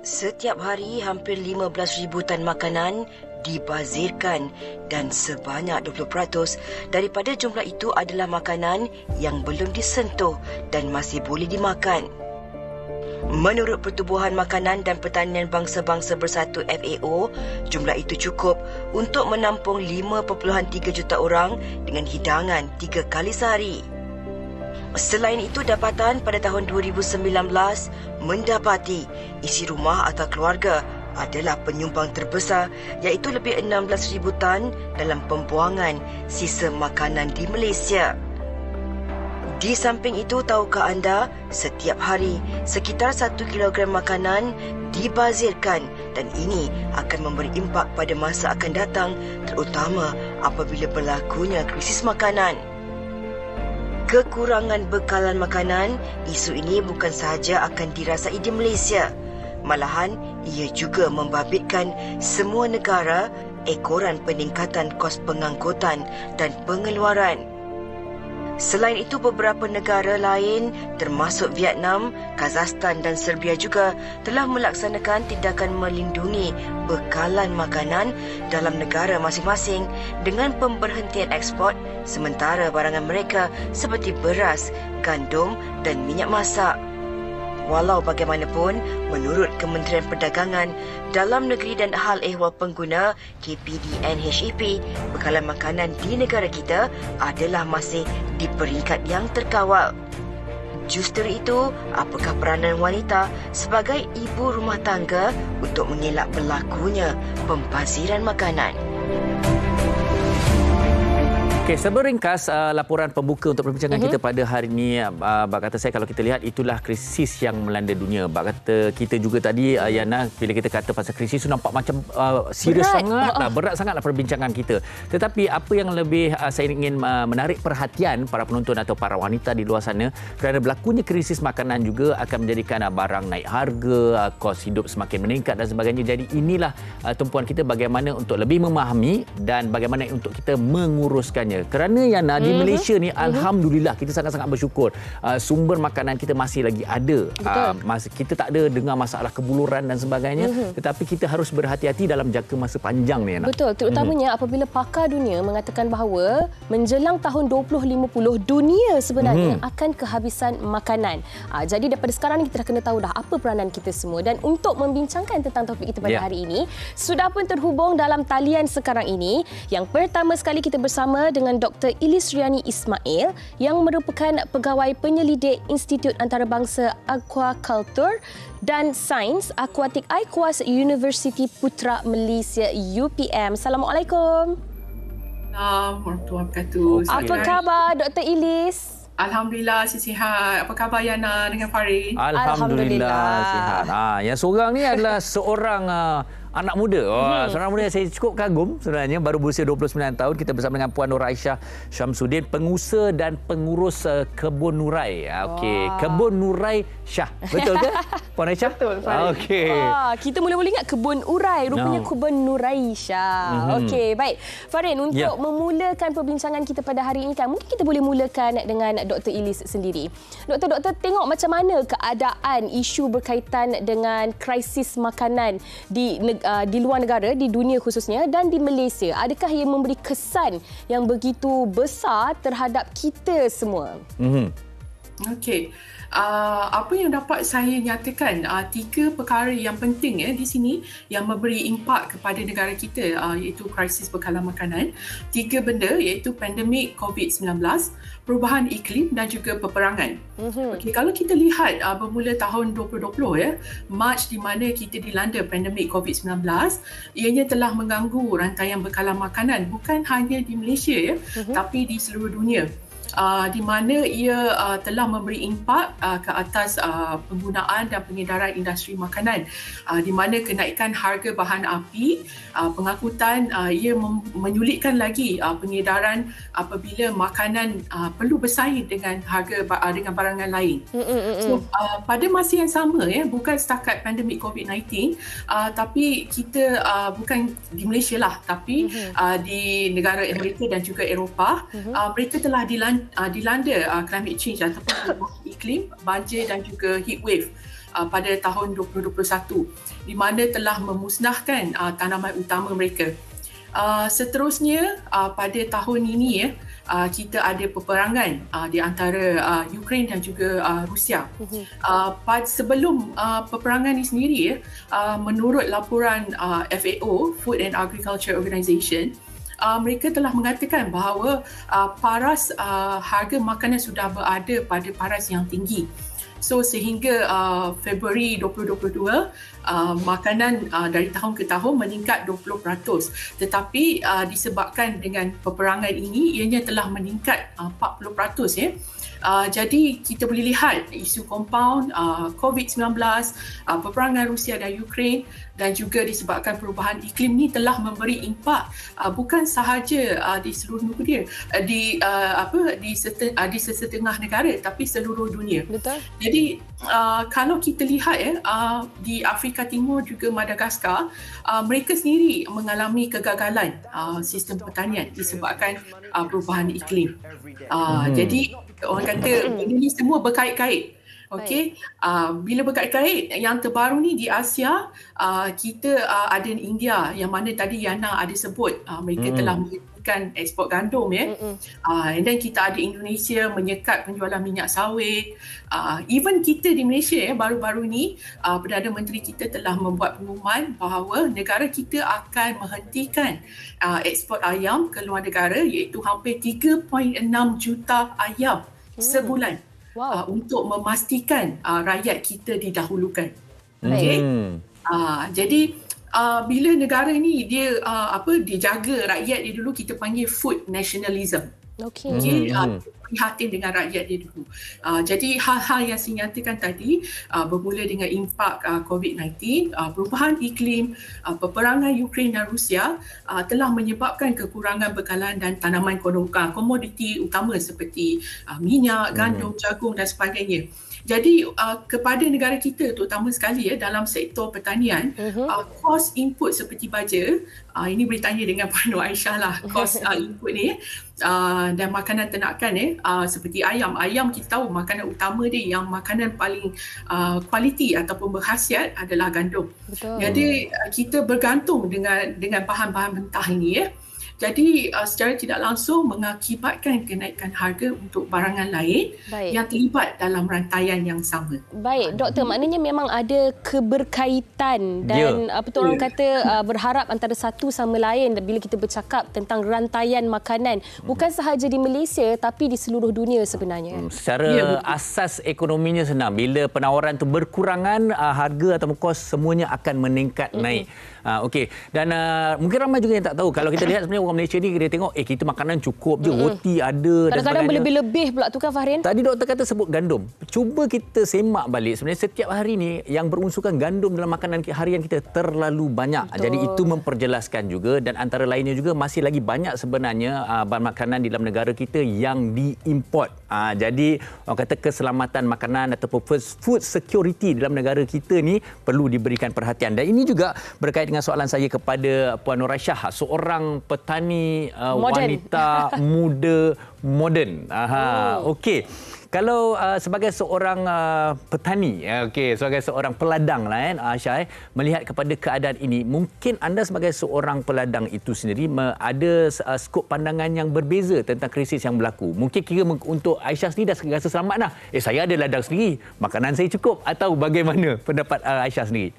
Setiap hari hampir 15,000 tan makanan dibazirkan dan sebanyak 20% daripada jumlah itu adalah makanan yang belum disentuh dan masih boleh dimakan. Menurut Pertubuhan Makanan dan Pertanian Bangsa-Bangsa Bersatu FAO, jumlah itu cukup untuk menampung 5.3 juta orang dengan hidangan 3 kali sehari. Selain itu, dapatan pada tahun 2019 mendapati isi rumah atau keluarga adalah penyumbang terbesar iaitu lebih 16,000 tan dalam pembuangan sisa makanan di Malaysia. Di samping itu, tahukah anda, setiap hari sekitar 1 kilogram makanan dibazirkan dan ini akan memberi impak pada masa akan datang, terutama apabila berlakunya krisis makanan. Kekurangan bekalan makanan, isu ini bukan sahaja akan dirasai di Malaysia. Malahan, ia juga membabitkan semua negara ekoran peningkatan kos pengangkutan dan pengeluaran. Selain itu, beberapa negara lain termasuk Vietnam, Kazakhstan dan Serbia juga telah melaksanakan tindakan melindungi bekalan makanan dalam negara masing-masing dengan pemberhentian ekspor sementara barangan mereka seperti beras, gandum dan minyak masak. Walau bagaimanapun, menurut Kementerian Perdagangan, Dalam Negeri dan Hal Ehwal Pengguna KPDNHEP, bekalan makanan di negara kita adalah masih di peringkat yang terkawal. Justru itu, apakah peranan wanita sebagai ibu rumah tangga untuk mengelak berlakunya pembaziran makanan? Okey, sebelum ringkas laporan pembuka untuk perbincangan kita pada hari ini, kata saya kalau kita lihat itulah krisis yang melanda dunia. Kata kita juga tadi, Yana, bila kita kata pasal krisis itu nampak macam serius sangatlah, berat sangatlah perbincangan kita. Tetapi apa yang lebih saya ingin menarik perhatian para penonton atau para wanita di luar sana, kerana berlakunya krisis makanan juga akan menjadikan barang naik harga, kos hidup semakin meningkat dan sebagainya. Jadi inilah tumpuan kita bagaimana untuk lebih memahami dan bagaimana untuk kita menguruskannya. Kerana Yana, di Malaysia ni alhamdulillah kita sangat-sangat bersyukur sumber makanan kita masih lagi ada. Kita tak ada dengar masalah kebuluran dan sebagainya, tetapi kita harus berhati-hati dalam jangka masa panjang ni, Yana. Betul, terutamanya apabila pakar dunia mengatakan bahawa menjelang tahun 2050 dunia sebenarnya akan kehabisan makanan. Jadi daripada sekarang ni kita dah kena tahu dah apa peranan kita semua. Dan untuk membincangkan tentang topik kita pada hari ini, sudah pun terhubung dalam talian sekarang ini. Yang pertama sekali kita bersama dengan Dr. Ilisriani Ismail yang merupakan pegawai penyelidik Institut Antarabangsa Aquaculture dan Sains Akuatik IKUAS Universiti Putra Malaysia UPM. Assalamualaikum. Warahmatullahi wabarakatuh. Apa khabar Dr. Ilis? Alhamdulillah, sihat. Apa khabar Yana dengan Farid? Alhamdulillah sihat. Yang seorang ni adalah seorang anak muda. Seorang muda yang saya cukup kagum sebenarnya, baru berusia 29 tahun. Kita bersama dengan Puan Nur Aisyah Syamsuddin, pengusaha dan pengurus Kebun Nurai. Okey, Kebun Nurai Syah. Betul ke Puan Aisyah? Betul, Farid. Okey. Kita mula-mula ingat Kebun Urai, rupanya Kebun Nurai Syah. Okey, baik. Farid, untuk memulakan perbincangan kita pada hari ini kan, mungkin kita boleh mulakan dengan Dr. Ilis sendiri. Doktor, tengok macam mana keadaan isu berkaitan dengan krisis makanan di luar negara, di dunia khususnya dan di Malaysia. Adakah ia memberi kesan yang begitu besar terhadap kita semua? Okey. Apa yang dapat saya nyatakan, 3 perkara yang penting di sini yang memberi impak kepada negara kita, iaitu krisis bekalan makanan. 3 benda iaitu pandemik COVID-19, perubahan iklim dan juga peperangan. Okey, kalau kita lihat bermula tahun 2020 Mac, di mana kita dilanda pandemik COVID-19, ianya telah mengganggu rantaian bekalan makanan bukan hanya di Malaysia tapi di seluruh dunia. Di mana ia telah memberi impak ke atas penggunaan dan pengedaran industri makanan, di mana kenaikan harga bahan api, pengangkutan, ia menyulitkan lagi pengedaran apabila makanan perlu bersaing dengan harga dengan barangan lain. So pada masa yang sama, bukan setakat pandemik COVID-19, tapi kita bukan di Malaysia lah, tapi di negara Amerika dan juga Eropah, mereka telah dilanda dilanda climate change ataupun perubahan iklim, banjir dan juga heat wave pada tahun 2021 di mana telah memusnahkan tanaman utama mereka. Seterusnya pada tahun ini kita ada peperangan di antara Ukraine dan juga Rusia. Sebelum peperangan ini sendiri, menurut laporan FAO, Food and Agriculture Organization, mereka telah mengatakan bahawa harga makanan sudah berada pada paras yang tinggi. So sehingga Februari 2022 makanan dari tahun ke tahun meningkat 20%. Tetapi disebabkan dengan peperangan ini ianya telah meningkat 40% ya. Jadi kita boleh lihat isu compound COVID-19, peperangan Rusia dan Ukraine dan juga disebabkan perubahan iklim ni telah memberi impak bukan sahaja di seluruh dunia, di sesetengah negara tapi seluruh dunia. Betul. Jadi kalau kita lihat di Afrika Timur juga Madagaskar, mereka sendiri mengalami kegagalan sistem pertanian disebabkan perubahan iklim. Jadi orang kata ini semua berkait-kait. Okey, bila berkait-kait, yang terbaru ni di Asia, kita ada India yang mana tadi Yana ada sebut mereka telah menghentikan ekspor gandum ya. And then kita ada Indonesia menyekat penjualan minyak sawit. Even kita di Malaysia baru-baru ni Perdana Menteri kita telah membuat pengumuman bahawa negara kita akan menghentikan ekspor ayam ke luar negara iaitu hampir 3.6 juta ayam sebulan. Wow. Untuk memastikan rakyat kita didahulukan. Okay? Jadi bila negara ni dia jaga rakyat dia dulu, kita panggil food nationalism. Okey. Prihatin dengan rakyat dia dulu. Jadi hal-hal yang saya nyatakan tadi bermula dengan impak COVID-19, perubahan iklim, peperangan Ukraine dan Rusia telah menyebabkan kekurangan bekalan dan tanaman komoditi utama seperti minyak, gandum, jagung dan sebagainya. Jadi kepada negara kita terutama sekali dalam sektor pertanian, kos input seperti baja, ini boleh tanya dengan Puan Nur Aisyah lah, kos input ni dan makanan ternakan seperti ayam. Ayam kita tahu makanan utama dia, yang makanan paling kualiti ataupun berkhasiat adalah gandum. Betul. Jadi kita bergantung dengan bahan-bahan mentah ini Jadi secara tidak langsung mengakibatkan kenaikan harga untuk barangan lain yang terlibat dalam rantaian yang sama. Baik, doktor, maknanya memang ada keberkaitan dan orang kata berharap antara satu sama lain bila kita bercakap tentang rantaian makanan. Bukan sahaja di Malaysia tapi di seluruh dunia sebenarnya. Secara asas ekonominya senang. Bila penawaran itu berkurangan, harga atau kos semuanya akan meningkat naik. Okey. Dan mungkin ramai juga yang tak tahu. Kalau kita lihat sebenarnya orang Malaysia ni dia tengok kita makanan cukup je, roti ada. Kadang-kadang berlebih-lebih pula tu kan Fahrin. Tadi doktor kata sebut gandum. Cuba kita semak balik, sebenarnya setiap hari ni yang berunsurkan gandum dalam makanan harian kita terlalu banyak. Betul. Jadi itu memperjelaskan juga, dan antara lainnya juga masih lagi banyak sebenarnya bahan makanan di dalam negara kita yang diimport. Jadi orang kata keselamatan makanan ataupun food security dalam negara kita ni perlu diberikan perhatian. Dan ini juga berkait dengan soalan saya kepada Puan Nur Aisyah, seorang petani wanita muda moden. Okey. Kalau sebagai seorang petani, sebagai seorang peladang lah Aisyah, melihat kepada keadaan ini, mungkin anda sebagai seorang peladang itu sendiri ada skop pandangan yang berbeza tentang krisis yang berlaku. Mungkin kira untuk Aisyah sendiri dah rasa selamat dah. Saya ada ladang sendiri, makanan saya cukup, atau bagaimana pendapat Aisyah sendiri?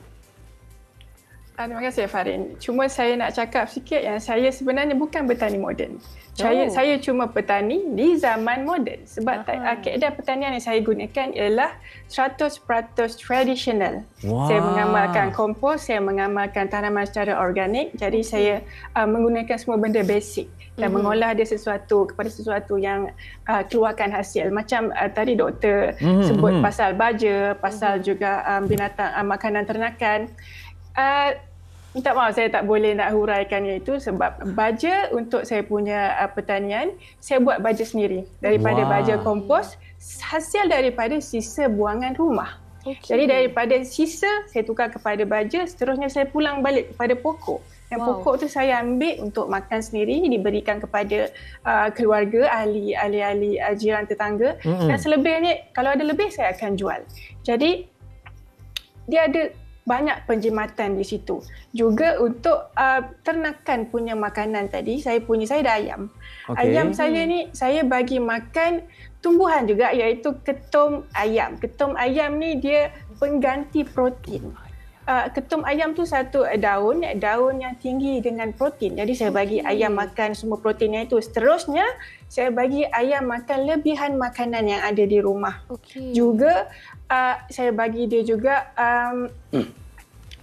Terima kasih Farin. Cuma saya nak cakap sikit yang saya sebenarnya bukan petani moden. Saya cuma petani di zaman moden. Sebab kaedah pertanian yang saya gunakan ialah 100% tradisional. Saya mengamalkan kompos, saya mengamalkan tanaman secara organik. Jadi saya menggunakan semua benda basic dan mengolah dia kepada sesuatu yang keluarkan hasil. Macam tadi doktor sebut pasal baja, pasal juga binatang makanan ternakan. Minta maaf saya tak boleh nak huraikannya itu sebab baja untuk saya punya pertanian, saya buat baja sendiri. Daripada baja kompos, hasil daripada sisa buangan rumah. Jadi daripada sisa, saya tukar kepada baja, seterusnya saya pulang balik kepada pokok. Yang pokok tu saya ambil untuk makan sendiri, diberikan kepada keluarga, ahli jiran tetangga. Dan selebihnya, kalau ada lebih, saya akan jual. Jadi, dia ada banyak penjimatan di situ. Juga untuk ternakan punya makanan tadi, saya ada ayam. Okay. Ayam saya ni, saya bagi makan tumbuhan juga, iaitu ketum ayam. Ketum ayam ni dia pengganti protein. Ketum ayam tu satu daun yang tinggi dengan protein. Jadi saya bagi ayam makan semua proteinnya itu. Seterusnya saya bagi ayam makan lebihan makanan yang ada di rumah. Okay. Juga saya bagi dia juga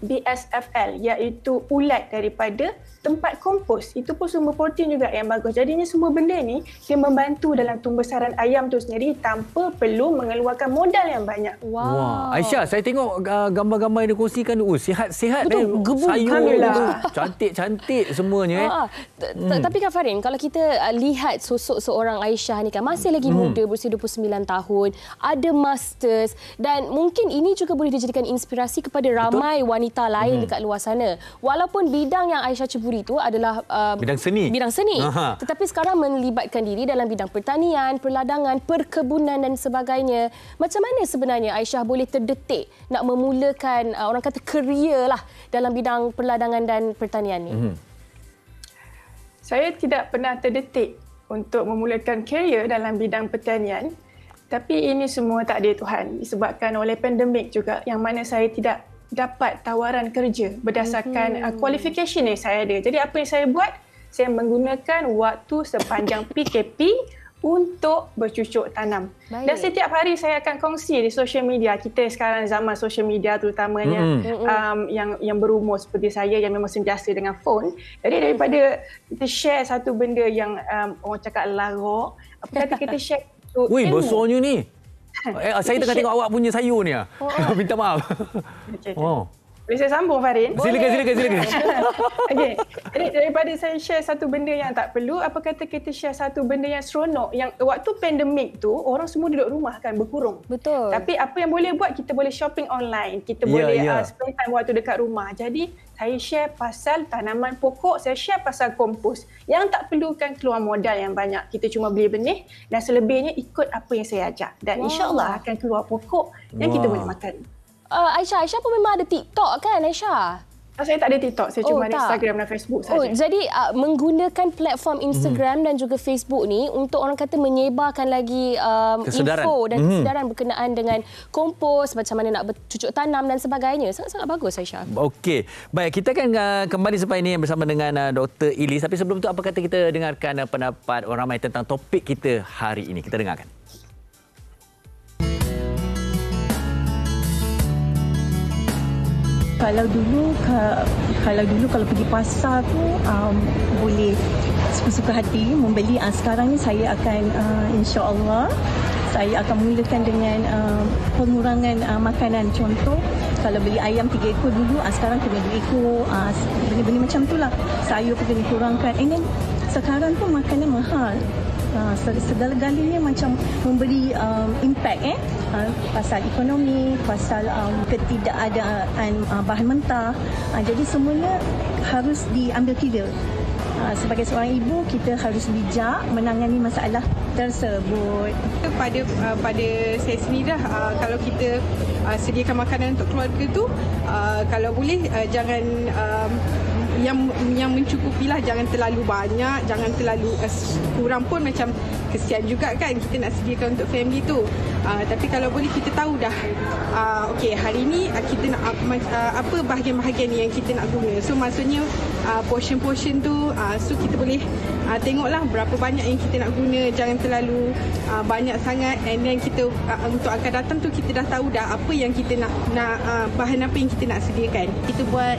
BSFL, iaitu ulat daripada tempat kompos. Itu pun sumber protein juga yang bagus. Jadinya semua benda ni dia membantu dalam tumbesaran ayam tu sendiri tanpa perlu mengeluarkan modal yang banyak. Wow. Aisyah, saya tengok gambar-gambar yang dikongsikan tu. Sihat-sihat deh. Sayur tu. Cantik-cantik semuanya. Tapi Kak Farin, kalau kita lihat sosok seorang Aisyah ni kan masih lagi muda, berusia 29 tahun, ada masters, dan mungkin ini juga boleh dijadikan inspirasi kepada ramai wanita lain dekat luar sana. Walaupun bidang yang Aisyah ceburi itu adalah bidang seni. Tetapi sekarang melibatkan diri dalam bidang pertanian, perladangan, perkebunan dan sebagainya. Macam mana sebenarnya Aisyah boleh terdetik nak memulakan orang kata kerjaya lah dalam bidang perladangan dan pertanian ni? Saya tidak pernah terdetik untuk memulakan kerjaya dalam bidang pertanian. Tapi ini semua takdir Tuhan disebabkan oleh pandemik juga, yang mana saya tidak dapat tawaran kerja berdasarkan qualification yang saya ada. Jadi apa yang saya buat? Saya menggunakan waktu sepanjang PKP untuk bercucuk tanam. Baik. Dan setiap hari saya akan kongsi di social media. Kita sekarang zaman social media terutamanya yang berumur seperti saya yang memang sentiasa dengan phone. Jadi daripada kita share satu benda yang orang cakap larok, apa kata kita share ilmu. Wih, besarnya ni. Saya tengah tengok awak punya sayur ni. Minta maaf. Okay. Boleh saya sambung, Farin? Silakan. Okey. Jadi daripada saya share satu benda yang tak perlu, apa kata kita share satu benda yang seronok, yang waktu pandemik tu orang semua duduk rumah kan, berkurung. Betul. Tapi apa yang boleh buat, kita boleh shopping online, kita boleh spend time waktu dekat rumah. Jadi saya share pasal tanaman pokok, saya share pasal kompos yang tak perlukan keluar modal yang banyak. Kita cuma beli benih dan selebihnya ikut apa yang saya ajak. Dan insya-Allah akan keluar pokok yang kita boleh makan. Aisyah pun memang ada TikTok kan, Aisyah? Saya tak ada TikTok, saya cuma ada Instagram dan Facebook saja. Jadi menggunakan platform Instagram dan juga Facebook ni untuk orang kata menyebarkan lagi info dan kesedaran berkenaan dengan kompos, macam mana nak bercucuk tanam dan sebagainya. Sangat-sangat bagus, Aisyah. Okey. Baik, kita akan kembali selepas ini bersama dengan Dr. Ilis. Tapi sebelum itu, apa kata kita dengarkan pendapat orang ramai tentang topik kita hari ini. Kita dengarkan. Kalau dulu kalau pergi pasar tu boleh suka-suka hati membeli. Sekarang ni saya akan insya-Allah saya akan mulakan dengan pengurangan makanan. Contoh, kalau beli ayam 3 ekor dulu, sekarang kena 2 ekor. Benda-benda macam itulah. Sayur pun kena kurangkan. And then sekarang pun makanan mahal. Segala-galanya macam memberi impact pasal ekonomi, pasal ketidakadaan bahan mentah. Jadi semuanya harus diambil kira. Sebagai seorang ibu, kita harus bijak menangani masalah tersebut. Pada saya sendiri kalau kita sediakan makanan untuk keluarga tu, kalau boleh jangan yang mencukupilah, jangan terlalu banyak, jangan terlalu kurang pun macam kesian juga kan kita nak sediakan untuk family tu. Tapi kalau boleh kita tahu dah okey, hari ni kita nak apa bahagian-bahagian yang kita nak guna. So maksudnya portion-portion tu so kita boleh tengoklah berapa banyak yang kita nak guna, jangan terlalu banyak sangat, and then kita untuk akan datang tu kita dah tahu dah apa yang kita nak bahan apa yang kita nak sediakan. Kita buat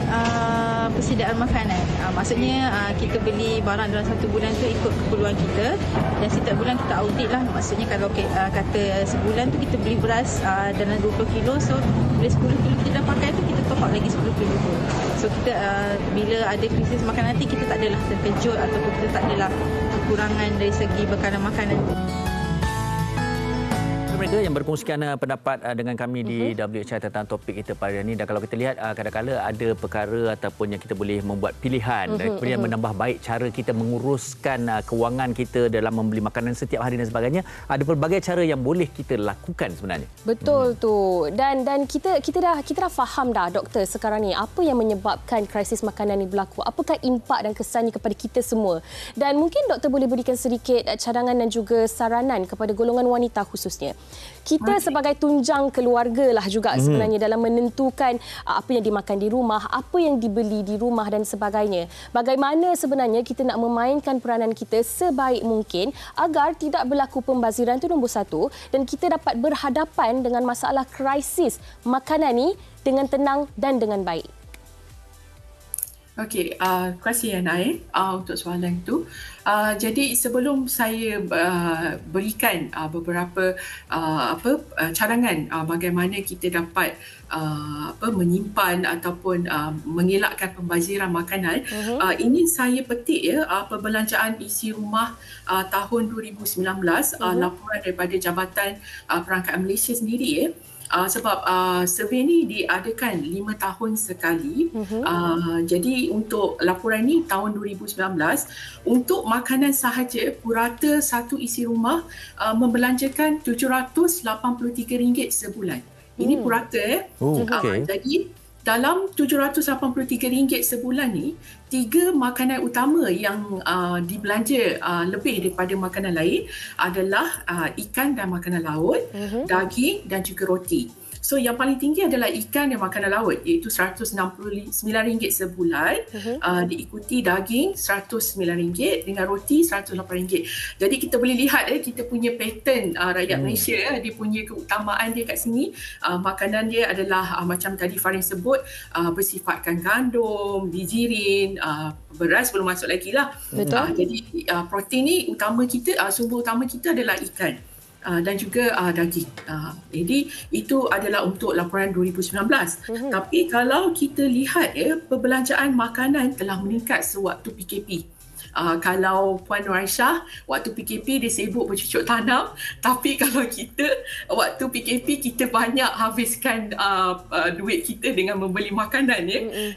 persediaan makanan. Maksudnya kita beli barang dalam 1 bulan tu ikut keperluan kita, dan setiap bulan kita audit lah. Maksudnya kalau kata sebulan tu kita beli beras dalam 20 kilo, so bila 10 kilo kita dah pakai tu kita top up lagi 10 kilo tu. So kita bila ada krisis makanan nanti kita tak adalah terkejut ataupun kita tak adalah kekurangan dari segi bekalan makanan. mereka yang berkongsikan pendapat dengan kami di WHR tentang topik kita pada ini. Dan kalau kita lihat kadang-kadang ada perkara ataupun yang kita boleh membuat pilihan dan kemudian menambah baik cara kita menguruskan kewangan kita dalam membeli makanan setiap hari dan sebagainya. Ada pelbagai cara yang boleh kita lakukan sebenarnya. Betul tu. Dan kita dah faham dah doktor sekarang ni apa yang menyebabkan krisis makanan ni berlaku. Apakah impak dan kesannya kepada kita semua. Dan mungkin doktor boleh berikan sedikit cadangan dan juga saranan kepada golongan wanita khususnya. Kita sebagai tunjang keluarga lah juga sebenarnya dalam menentukan apa yang dimakan di rumah, apa yang dibeli di rumah dan sebagainya. Bagaimana sebenarnya kita nak memainkan peranan kita sebaik mungkin agar tidak berlaku pembaziran, itu nombor satu, dan kita dapat berhadapan dengan masalah krisis makanan ni dengan tenang dan dengan baik. Okey, terima kasih Yana untuk soalan itu. Jadi sebelum saya berikan beberapa cadangan bagaimana kita dapat menyimpan ataupun mengelakkan pembaziran makanan, ini saya petik perbelanjaan isi rumah tahun 2019, laporan daripada Jabatan Perangkat Malaysia sendiri sebab survey ni diadakan 5 tahun sekali. Jadi untuk laporan ni tahun 2019, untuk makanan sahaja purata satu isi rumah membelanjakan RM783 sebulan. Ini purata jadi dalam RM783 sebulan ni, 3 makanan utama yang dibelanja lebih daripada makanan lain adalah ikan dan makanan laut, daging dan juga roti. So yang paling tinggi adalah ikan dan makanan laut, iaitu RM169 sebulan, diikuti daging RM109 dengan roti RM108. Jadi kita boleh lihat kita punya pattern rakyat Malaysia, dia punya keutamaan dia kat sini. Makanan dia adalah macam tadi Farin sebut, bersifatkan gandum, bijirin, beras belum masuk lagi lah. Jadi protein ni utama kita, sumber utama kita adalah ikan dan juga daging. Jadi itu adalah untuk laporan 2019. Tapi kalau kita lihat perbelanjaan makanan telah meningkat sewaktu PKP. Kalau Puan Nur Aisyah waktu PKP dia sibuk bercucuk tanam, tapi kalau kita waktu PKP kita banyak habiskan duit kita dengan membeli makanan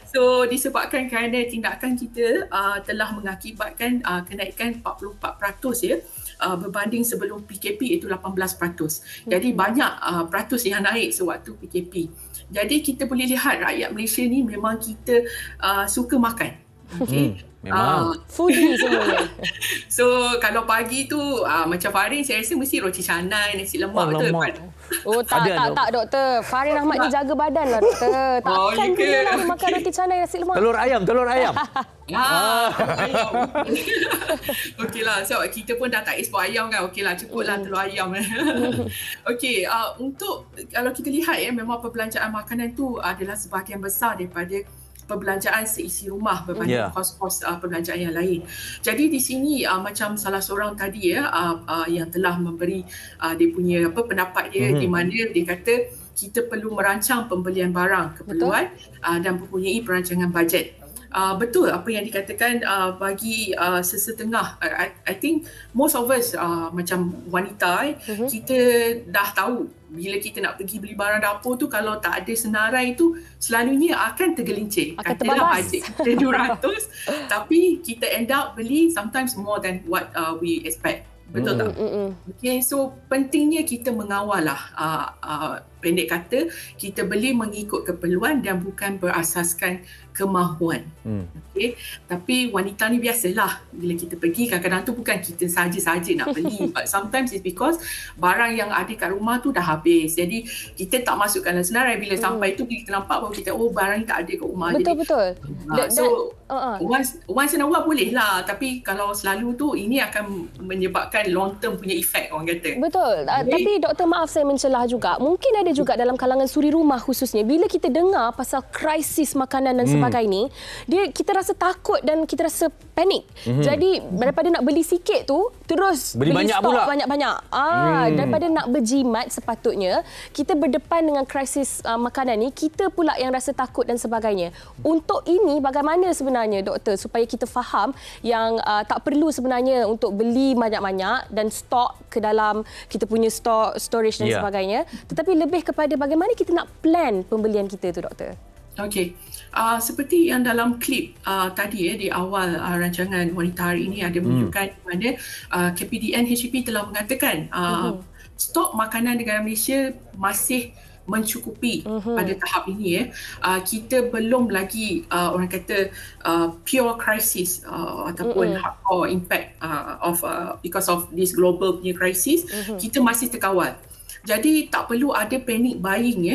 So disebabkan kerana tindakan kita telah mengakibatkan kenaikan 44% berbanding sebelum PKP itu 18%. Jadi banyak peratus yang naik sewaktu PKP. Jadi kita boleh lihat rakyat Malaysia ni memang kita suka makan. Memang foodie semuanya. So kalau pagi tu macam Farin, saya rasa mesti roti canai, nasi lemak betul. Tak doktor. Farin Ahmad ni jaga badan lah doktor. Takkan dia lah makan roti canai, nasi lemak. Telur ayam. Okeylah, so kita pun dah tak ekspor ayam kan. Okeylah, cukuplah telur ayam. Okey, untuk kalau kita lihat memang perbelanjaan makanan tu adalah sebahagian besar daripada perbelanjaan seisi rumah berbanding kos-kos perbelanjaan yang lain. Jadi di sini macam salah seorang tadi yang telah memberi dia punya pendapat dia, di mana dia kata kita perlu merancang pembelian barang keperluan dan mempunyai perancangan bajet. Betul apa yang dikatakan bagi sesetengah. I think most of us macam wanita kita dah tahu bila kita nak pergi beli barang dapur tu, kalau tak ada senarai tu selalunya akan tergelincir. Katalah bajet kita 200 tapi kita end up beli sometimes more than what we expect. Betul tak? Okay, so pentingnya kita mengawal lah. Pendek kata, kita beli mengikut keperluan dan bukan berasaskan kemahuan. Okay? Tapi wanita ni biasalah, bila kita pergi kadang-kadang tu bukan kita saja-saja nak beli. But sometimes it's because barang yang ada kat rumah tu dah habis. Jadi kita tak masukkan dalam senarai. Bila sampai tu kita nampak bahawa kita barang ni tak ada kat rumah. Betul-betul. So once in a while boleh lah. Tapi kalau selalu tu, ini akan menyebabkan long term punya efek orang kata. Betul. Tapi doktor, maaf saya mencelah juga. Mungkin ada ada juga dalam kalangan suri rumah khususnya, bila kita dengar pasal krisis makanan dan sebagainya, kita rasa takut dan kita rasa panik. Jadi daripada nak beli sikit tu, terus beli banyak stok pula. banyak-banyak. Daripada nak berjimat sepatutnya, kita berdepan dengan krisis makanan ni, kita pula yang rasa takut dan sebagainya. Untuk ini bagaimana sebenarnya doktor supaya kita faham yang tak perlu sebenarnya untuk beli banyak-banyak dan stok ke dalam kita punya storage dan sebagainya, tetapi lebih kepada bagaimana kita nak plan pembelian kita tu, doktor. Okey. Seperti yang dalam klip tadi di awal rancangan Wanita Hari Ini ada menunjukkan mana KPDN HDP telah mengatakan stok makanan negara Malaysia masih mencukupi pada tahap ini. Kita belum lagi orang kata pure crisis ataupun hardcore impact because of this global punya crisis. Kita masih terkawal. Jadi tak perlu ada panic buying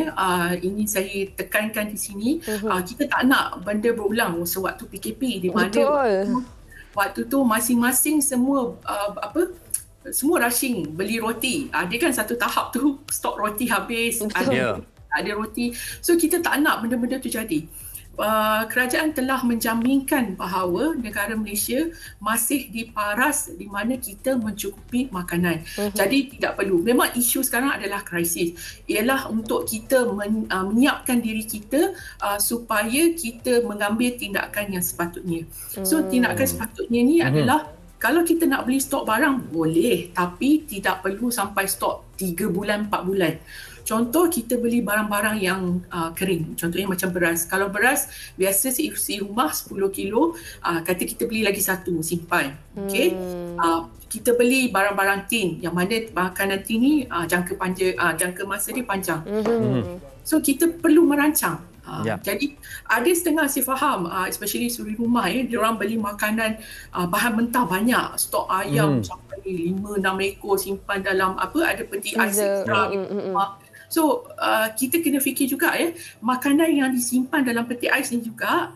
ini saya tekankan di sini. Kita tak nak benda berulang sewaktu PKP di mana waktu tu masing-masing semua semua rushing beli roti. Dia kan satu tahap tu stok roti habis, ada roti. So kita tak nak benda-benda tu jadi. Kerajaan telah menjaminkan bahawa negara Malaysia masih diparas di mana kita mencukupi makanan. Jadi tidak perlu. Memang isu sekarang adalah krisis. Ialah untuk kita menyiapkan diri kita supaya kita mengambil tindakan yang sepatutnya. So tindakan sepatutnya ni adalah kalau kita nak beli stok barang boleh, tapi tidak perlu sampai stok 3 bulan 4 bulan. Contoh kita beli barang-barang yang kering. Contohnya macam beras. Kalau beras biasa si rumah 10 kilo, kata kita beli lagi satu simpan. Okey. Kita beli barang-barang tin yang mana makanan tin ni jangka masa dia panjang. So kita perlu merancang. Jadi ada setengah saya faham, especially suri rumah dia orang beli makanan bahan mentah banyak, stok ayam sampai 5-6 ekor simpan dalam ada peti ais ekstra. So kita kena fikir juga makanan yang disimpan dalam peti ais ni juga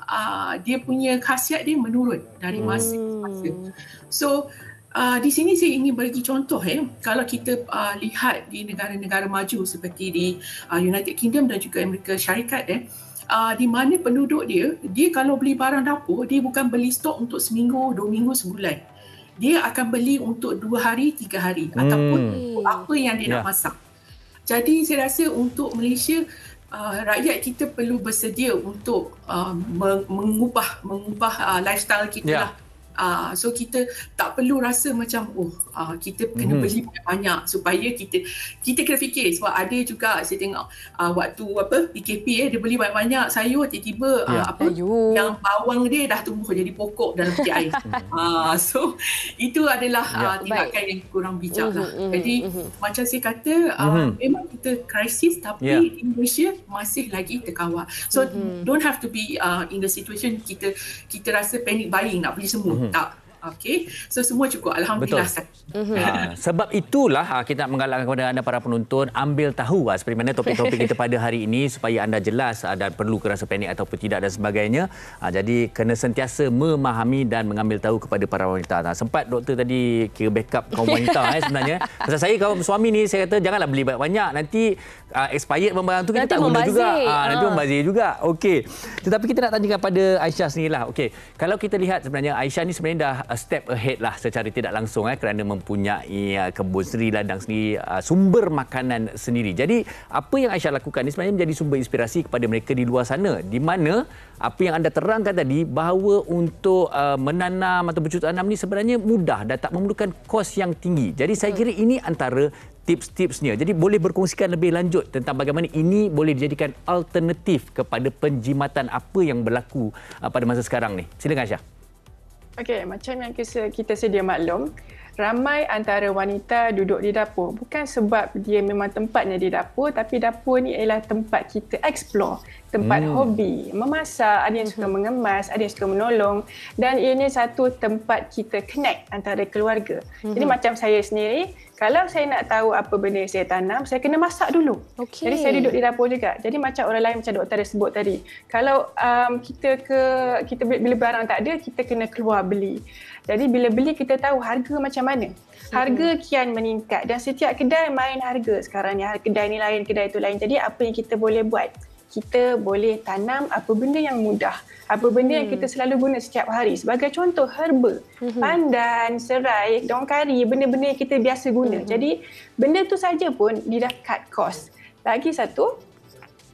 dia punya khasiat dia menurun dari masa ke masa. So di sini saya ingin bagi contoh kalau kita lihat di negara-negara maju seperti di United Kingdom dan juga Amerika Syarikat di mana penduduk dia kalau beli barang dapur, dia bukan beli stok untuk seminggu, 2 minggu, sebulan. Dia akan beli untuk 2 hari, 3 hari ataupun apa yang dia nak masak. Jadi saya rasa untuk Malaysia, rakyat kita perlu bersedia untuk mengubah lifestyle kita lah. So kita tak perlu rasa macam kita kena beli banyak supaya kita kena fikir. Sebab ada juga saya tengok waktu PKP dia beli banyak-banyak sayur, tiba-tiba yang bawang dia dah tumbuh jadi pokok dalam peti ais. So itu adalah tindakan yang kurang bijak lah. Jadi macam saya kata memang kita krisis, tapi di Malaysia masih lagi terkawal. So don't have to be in the situation kita rasa panic buying nak beli semua. Tak. Okey. So semua cukup, alhamdulillah. Sebab itulah kita nak menggalakkan kepada anda para penonton ambil tahu seperti mana topik-topik kita pada hari ini supaya anda jelas dan perlu rasa panik ataupun tidak dan sebagainya. Jadi kena sentiasa memahami dan mengambil tahu kepada para wanita. Sempat doktor tadi kira backup kaum wanita sebenarnya. Pasal saya kaum suami ni saya kata janganlah beli banyak-banyak, nanti expired barang tu kita tak guna juga. Nanti membazir juga. Okey. Tetapi kita nak tanyakan pada Aisyah sendirilah. Okey. Kalau kita lihat sebenarnya Aisyah ni sebenarnya dah a step ahead lah secara tidak langsung kerana mempunyai kebun sendiri, ladang sendiri, sumber makanan sendiri. Jadi apa yang Aisyah lakukan ni sebenarnya menjadi sumber inspirasi kepada mereka di luar sana, di mana apa yang anda terangkan tadi bahawa untuk menanam atau bercocok tanam ni sebenarnya mudah dan tak memerlukan kos yang tinggi. Jadi saya kira ini antara tips-tipsnya. Jadi boleh berkongsikan lebih lanjut tentang bagaimana ini boleh dijadikan alternatif kepada penjimatan apa yang berlaku pada masa sekarang ni. Silakan Aisyah. Okey, macam yang kita sedia maklum, ramai antara wanita duduk di dapur bukan sebab dia memang tempatnya di dapur, tapi dapur ni ialah tempat kita explore, tempat hobi, memasak, ada yang suka mengemas, ada yang suka menolong, dan ini satu tempat kita connect antara keluarga. Jadi macam saya sendiri, Kalau saya nak tahu apa benda yang saya tanam, saya kena masak dulu. Jadi saya duduk di dapur juga. Jadi macam orang lain, macam doktor ada sebut tadi. Kalau kita bila barang tak ada, kita kena keluar beli. Jadi bila beli kita tahu harga macam mana. Harga kian meningkat dan setiap kedai main harga sekarang ni. Kedai ni lain, kedai tu lain. Jadi apa yang kita boleh buat? Kita boleh tanam apa benda yang mudah. Apa benda yang kita selalu guna setiap hari. Sebagai contoh, herba, pandan, serai, daun kari, benda-benda yang kita biasa guna. Jadi benda tu saja pun dia dah cut cost. Lagi satu,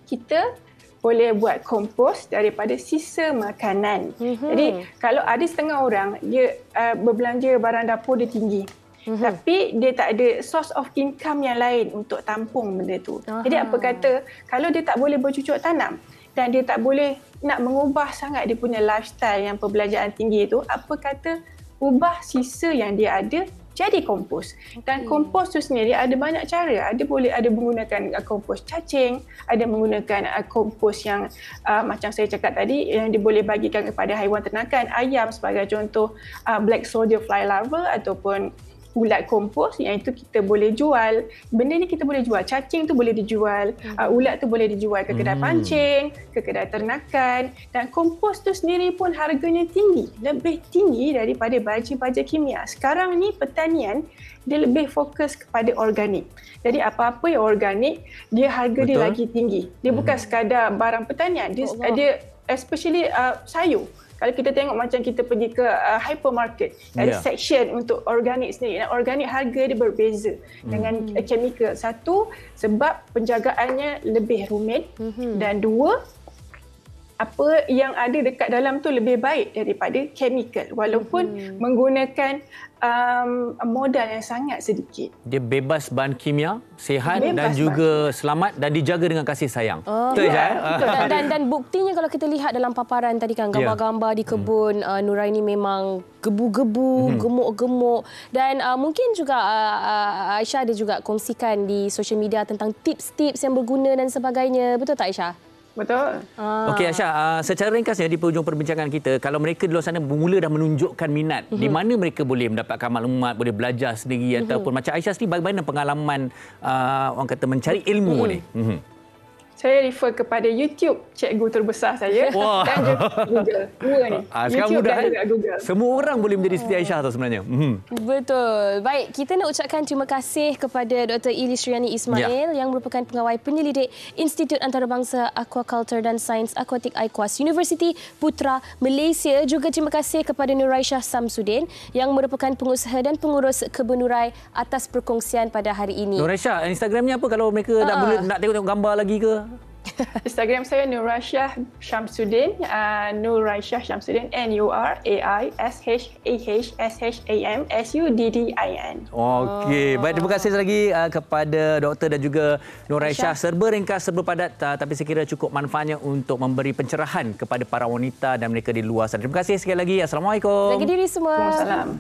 kita boleh buat kompos daripada sisa makanan. Jadi kalau ada setengah orang, dia berbelanja barang dapur dia tinggi. Tapi dia tak ada source of income yang lain untuk tampung benda tu. Jadi apa kata, kalau dia tak boleh bercucuk tanam dan dia tak boleh nak mengubah sangat dia punya lifestyle yang perbelanjaan tinggi tu, apa kata ubah sisa yang dia ada jadi kompos. Dan kompos tu sendiri ada banyak cara. Ada menggunakan kompos cacing, ada menggunakan kompos yang macam saya cakap tadi, yang dia boleh bagikan kepada haiwan ternakan, ayam sebagai contoh, black soldier fly larva ataupun ulat kompos yang itu kita boleh jual. Benda ni kita boleh jual. Cacing tu boleh dijual, ulat tu boleh dijual ke kedai pancing, ke kedai ternakan, dan kompos tu sendiri pun harganya tinggi, lebih tinggi daripada baja-baja kimia. Sekarang ni pertanian dia lebih fokus kepada organik. Jadi apa-apa yang organik, dia harga dia lagi tinggi. Dia bukan sekadar barang pertanian, dia especially sayur. Kalau kita tengok macam kita pergi ke hypermarket, ada section untuk organik sendiri. Dan organik harga dia berbeza dengan chemical. Satu, sebab penjagaannya lebih rumit. Dan dua, apa yang ada dekat dalam tu lebih baik daripada chemical. Walaupun menggunakan modal yang sangat sedikit. Dia bebas bahan kimia, sihat dan juga selamat dan dijaga dengan kasih sayang. Betul ya? Dan buktinya kalau kita lihat dalam paparan tadi kan, gambar-gambar di kebun Nuraini memang gebu-gebu, gemuk-gemuk. Dan mungkin juga Aisyah ada juga kongsikan di social media tentang tips-tips yang berguna dan sebagainya. Betul tak Aisyah? Betul. Okey Aisyah, secara ringkasnya di penghujung perbincangan kita, kalau mereka di luar sana bermula dah menunjukkan minat, di mana mereka boleh mendapatkan maklumat, boleh belajar sendiri ataupun macam Aisyah sendiri, bagaimana pengalaman orang kata mencari ilmu ni? Saya refer kepada YouTube, cikgu terbesar saya, dan juga Google. Dua ni. Sekarang YouTube mudah, dan juga Google. Semua orang boleh menjadi seperti Aisyah tu sebenarnya. Betul. Baik, kita nak ucapkan terima kasih kepada Dr. Ili Sriani Ismail yang merupakan pengawal penyelidik Institut Antarabangsa Aquaculture dan Sains Akuatik IQAS Universiti Putra Malaysia. Juga terima kasih kepada Nuraisyah Samsudin yang merupakan pengusaha dan pengurus Kebun Nurai atas perkongsian pada hari ini. Nuraisyah, Instagramnya apa kalau mereka nak tengok gambar lagi ke? Instagram saya Nuraisyah Syamsuddin, Nuraisyah Syamsuddin, NURAISHAHSHAMSUDDIN. Okey, baik, terima kasih lagi kepada doktor dan juga Nuraisyah. Serba ringkas, serba padat, tapi saya kira cukup manfaatnya untuk memberi pencerahan kepada para wanita dan mereka di luar sana. Terima kasih sekali lagi. Assalamualaikum. Jaga diri semua. Waalaikumsalam.